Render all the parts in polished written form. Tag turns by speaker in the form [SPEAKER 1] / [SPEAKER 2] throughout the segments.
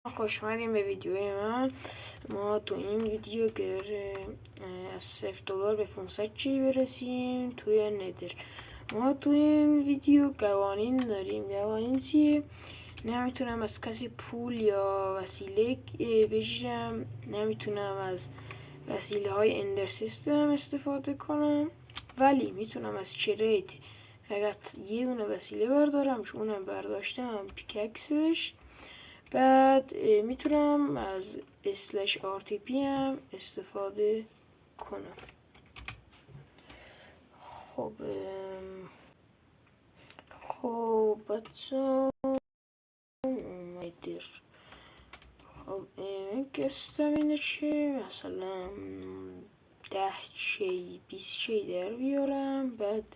[SPEAKER 1] خوش اومدیم به ویدیوی من. ما تو این ویدیو قراره از $0 به 500 چی برسیم توی ندر. ما توی این ویدیو قوانین داریم. قوانین چیه؟ نمیتونم از کسی پول یا وسیله بگیرم، نمیتونم از وسیله های اندر سیستم استفاده کنم، ولی میتونم از چریت فقط یه دونه وسیله بردارم، چون اونم برداشتم، پیککسش. بعد میتونم از /RTP هم استفاده کنم. خب بچه اومدر. خب گستم اینه چه مثلا 10 چی 20 چی در بیارم، بعد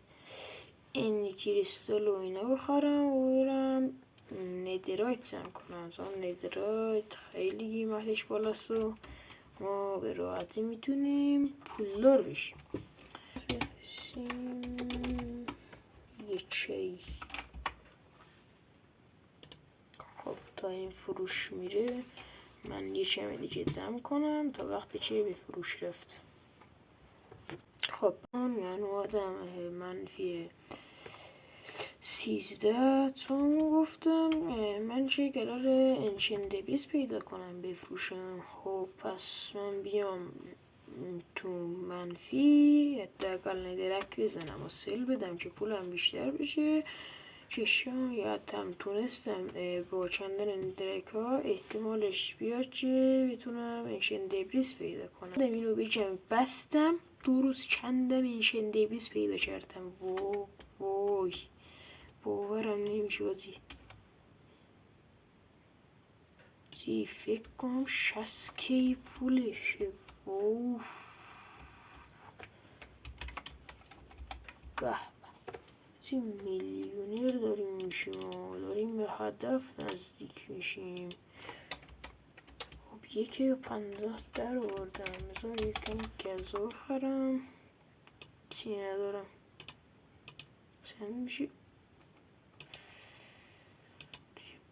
[SPEAKER 1] این کریستال و اینا بخرم و برم ندرایت سم کنم. چون ندرایت خیلی قیمتش بالاست و ما به راحتی میتونیم پولدار بشیم. یه چی. خب تا این فروش میره من یه چه دیگه جمع کنم تا وقتی چه به فروش رفت. خب من اومدم منفی 13 چون گفتم من چه قرار انشن دبیس پیدا کنم بفروشم. خب پس من بیام تو منفی حداقل ندرک بزنم و سل بدم که پولم بیشتر بشه، که شاید هم تونستم با چندن ندرک ها احتمالش بیاد که بتونم انشن دبیس پیدا کنم. اینو بگم بستم درست چندم انشن دبیس پیدا کردم. وای باورم نمیشه چی فکر کنم 60 کی پولشه. اوه به چی میلیونر داریم میشیم و داریم به هدف نزدیک میشیم. خب 1.50 در آوردم. بذار یکم گزو بخرم. چی ندارم چند میشه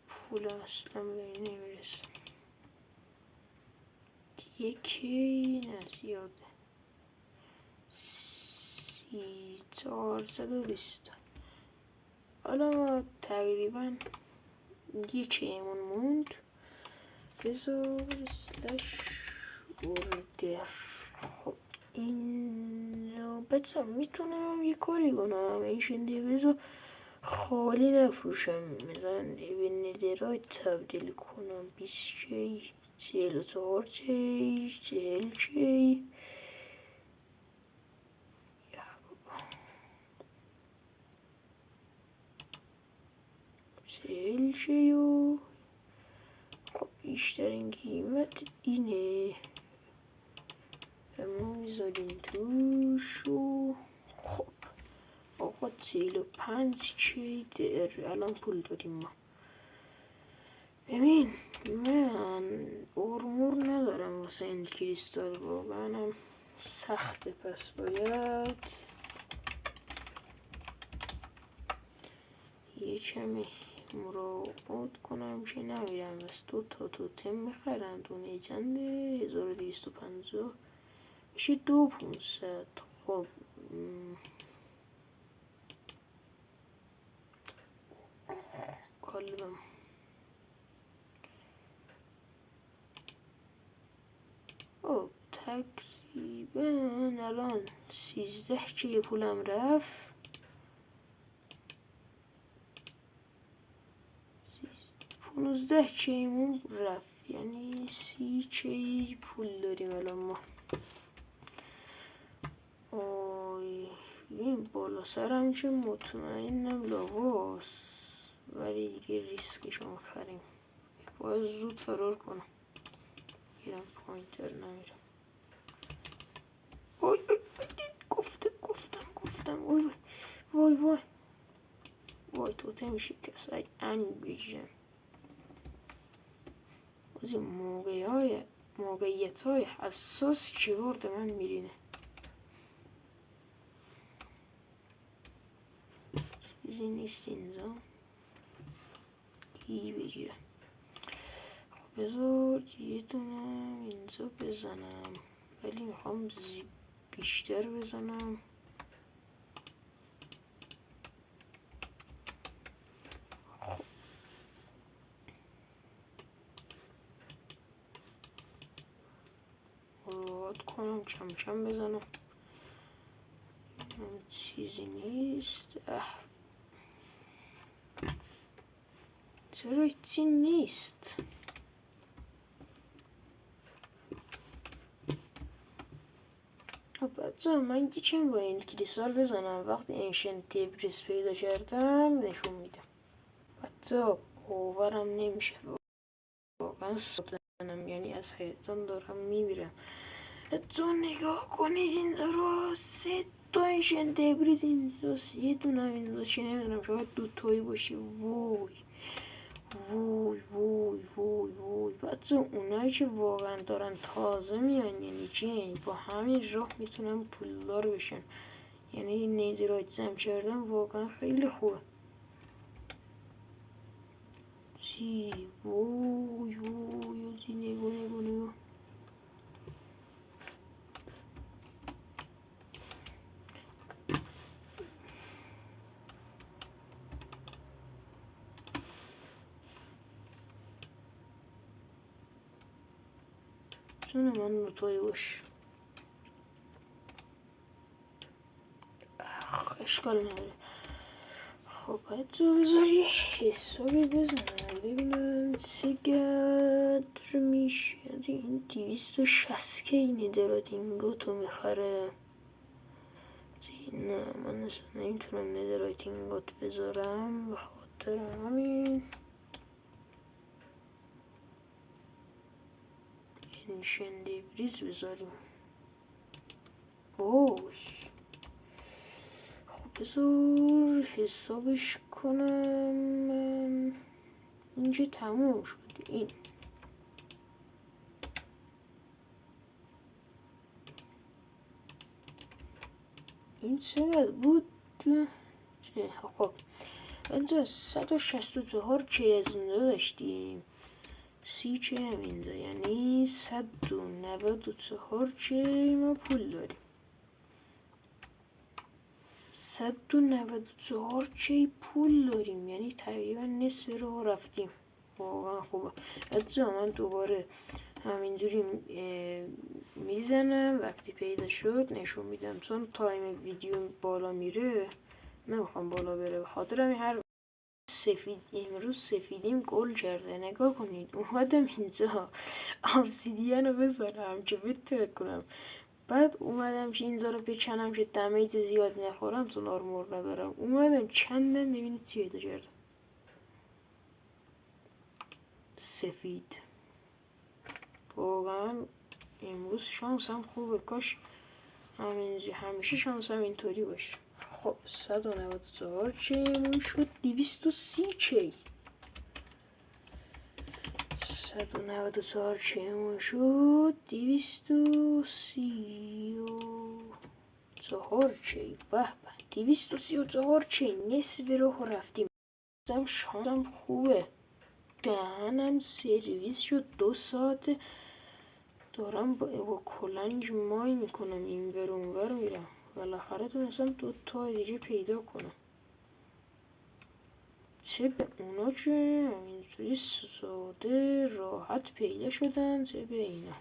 [SPEAKER 1] پول اصلا به این نمیرسم. یکی نزیاده 420. حالا ما تقریبا یه چیمون موند. بذار /اوردر. خب این بچه میتونم یه کاری کنم این شنده بذار خالی نفروشم، مثلا به ندرایت تبدیل کنم. 20 چی 44 چی 40 چی 40 چی و خب بیشترین قیمت اینه، اما میذاریم توش و خب آقا 45 چی در الان پول داریم ما. ببین من ارمور ندارم واسه این کریستال، واقعا هم سخته، پس باید یه کمی مراقبت کنم که نمیرم از 2 تا توتم بخرم. دونه چنده 1250 میشه 2500. خب کالبم تقریبا الان 13 چی پولم رفت. 15 چیمون رفت، یعنی 30 چی پول داریم الان ما. آی این بالا سرم چه مطمئنم لاواست، ولی دیگه ریسکشو میخریم. باید زود فرار کنم. گیرم پوینتر نمیرم. وای گفتم وای توتم شکست. ای انگ بگیرم از این موقعیت های حساس چی برده من میرینه. چیزی نیست اینجا کی بگیرم. بذار یه دونه اینجا بزنم، ولی میخوام بیشتر بزنم. راد کنم چم چم بزنم. چیزی نیست. چرا هیچی نیست؟ بچه من گیچم با این کریستال بزنم. وقتی انشنت تبریز پیدا کردم نشون میدم. بچه باورم نمیشه واقعا سودنم، یعنی از حیطان دارم میمیرم. بچه نگاه کنید اینجا رو، 3 تا انشنت تبریز اینجاست، یه دونه اینجا چی نمیدونم، شاید 2 تایی باشه. وای وای وای وای وای. بچه اونایی که واقعا دارن تازه میان یعنی چی، با همین راه میتونن پولدار بشن. یعنی نیدرایت زم کردن واقعا خیلی خوبه. چی وای وای چی نگو چون من نوتایی باش. اشکال نداره. خب حتی بذار یه حسابی بزنم ببینم چقدر میشه. این 260 که این ندارد اینگوتو میخره. نه من اصلا نمیتونم ندارایت اینگوت بذارم به خاطر همین انشن دیبریز بذاریم. اوش خب بذار حسابش کنم. اینجا تموم شد. این چقدر بود؟ خب اینجا 164 چه از اینجا داشتیم، 30 چه هم اینجا، یعنی 194 چه ما پول داریم. 194 چه پول داریم، یعنی تقریبا نصف رو رفتیم. واقعا خوبه. حتی من دوباره همینجوری میزنم، وقتی پیدا شد نشون میدم، چون تایم ویدیو بالا میره نمیخوام بالا بره. به خاطر همین هر سفید امروز سفیدیم گل کرده. نگاه کنید اومدم اینجا ابسیدین رو بذارم که بتره کنم، بعد اومدم که اینجا رو بکنم که دمیج زیاد نخورم چون آرمور ندارم. اومدم چندم ببینید چی پیدا کردم. سفید. واقعا امروز شانسم خوبه، کاش همیشه شانسم اینطوری باشه. خب 194 چیمون شد 230 چی. 194 چیمون شد 234 چی. به به 234 چی، نصف رو رفتیم. شانسم خوبه. دهنم سرویس شد. 2 ساعت دارم با کلنج مای میکنم، این ور اون ور میرم، بالاخره تونستم 2 تا دیگه پیدا کنم. چه به اونا که همینطوری ساده راحت پیدا شدن، چه به اینا.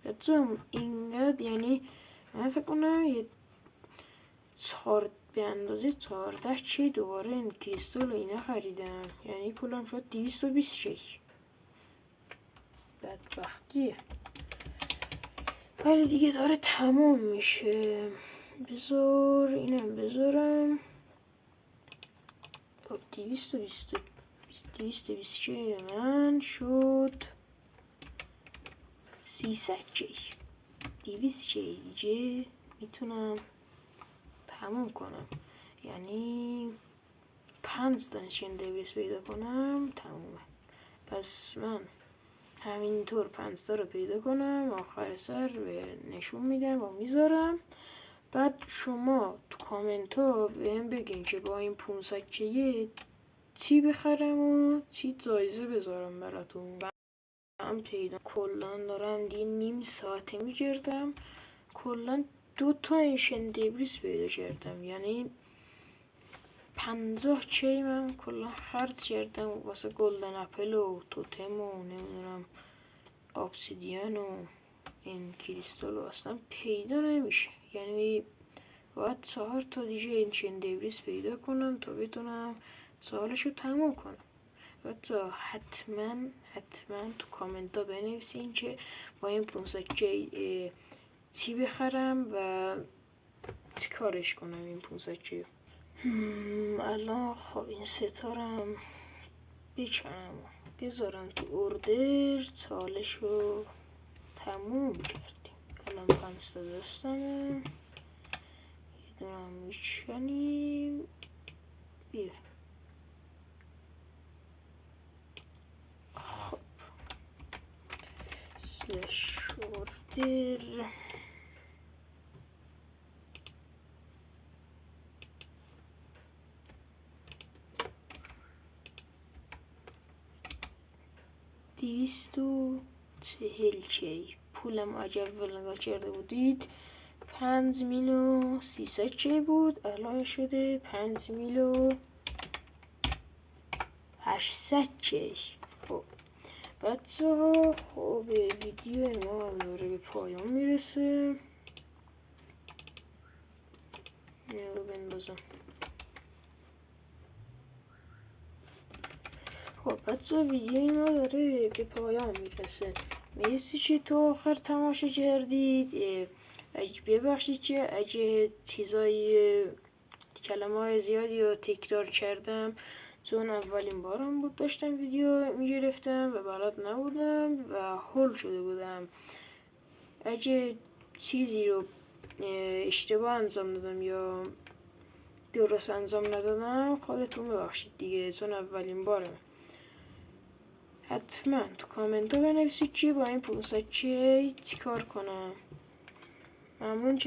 [SPEAKER 1] حتی اینقدر، یعنی من فکر کنم یه به اندازه 14 چی دوباره این کریستال اینا خریدم، یعنی پولم شد 220 چی. بدبختیه. ولی دیگه داره تمام میشه. بذار اینم بذارم. 220 چه من شد 300 چه 200 چه دیگه میتونم تموم کنم، یعنی 5 تا انشن دیویس پیدا کنم تمومه. پس من همینطور 5 تا رو پیدا کنم، آخر سر نشون میدم و میذارم. بعد شما تو کامنت ها بهم بگین که با این 500 چیه چی بخرم و چی جایزه بذارم براتون. اصلا پیدا کلا دارم دیگه نیم ساعته میگردم، کلا 2 تا اینشن دبریس پیدا کردم، یعنی 50 چی من کلا خرج کردم واسه گلدن اپل و توتم و نمیدونم obsidian و این کریستال اصلا پیدا نمیشه، یعنی باید 4 تا دیگه اینشن دبریس پیدا کنم تا بتونم سالشو تموم کنم. حتی حتما تو کامنت ها بنویسین که با این 500 چی بخرم و چی کارش کنم این 500 چی. الان خب این ستارم بکنم بذارم تو اردر سالشو تموم کردیم. الان 5 تا دستمه، یه دونم میکنیم بیا. خب سلش اردر دیویست و 40 کی پولم اول نگاه کرده بودید 5,300,000 کی بود، الان شده 5,800,000 کی. خب بچه ها خب ویدیو ما هم داره به پایان میرسه، این رو بندازم. خب بچه ویدیوی ما داره به پایان میرسه، مرسی که تا آخر تماشا کردید. ببخشید که اگه چیزای کلمه های زیادی رو تکرار کردم، چون اولین بارم بود داشتم ویدیو میگرفتم و بلد نبودم و هول شده بودم. اگه چیزی رو اشتباه انجام دادم یا درست انجام ندادم خودتون ببخشید دیگه، چون اولین بارم. حتما تو کامنت ها بنویسید که با این 500 چی کار کنم. ممنون که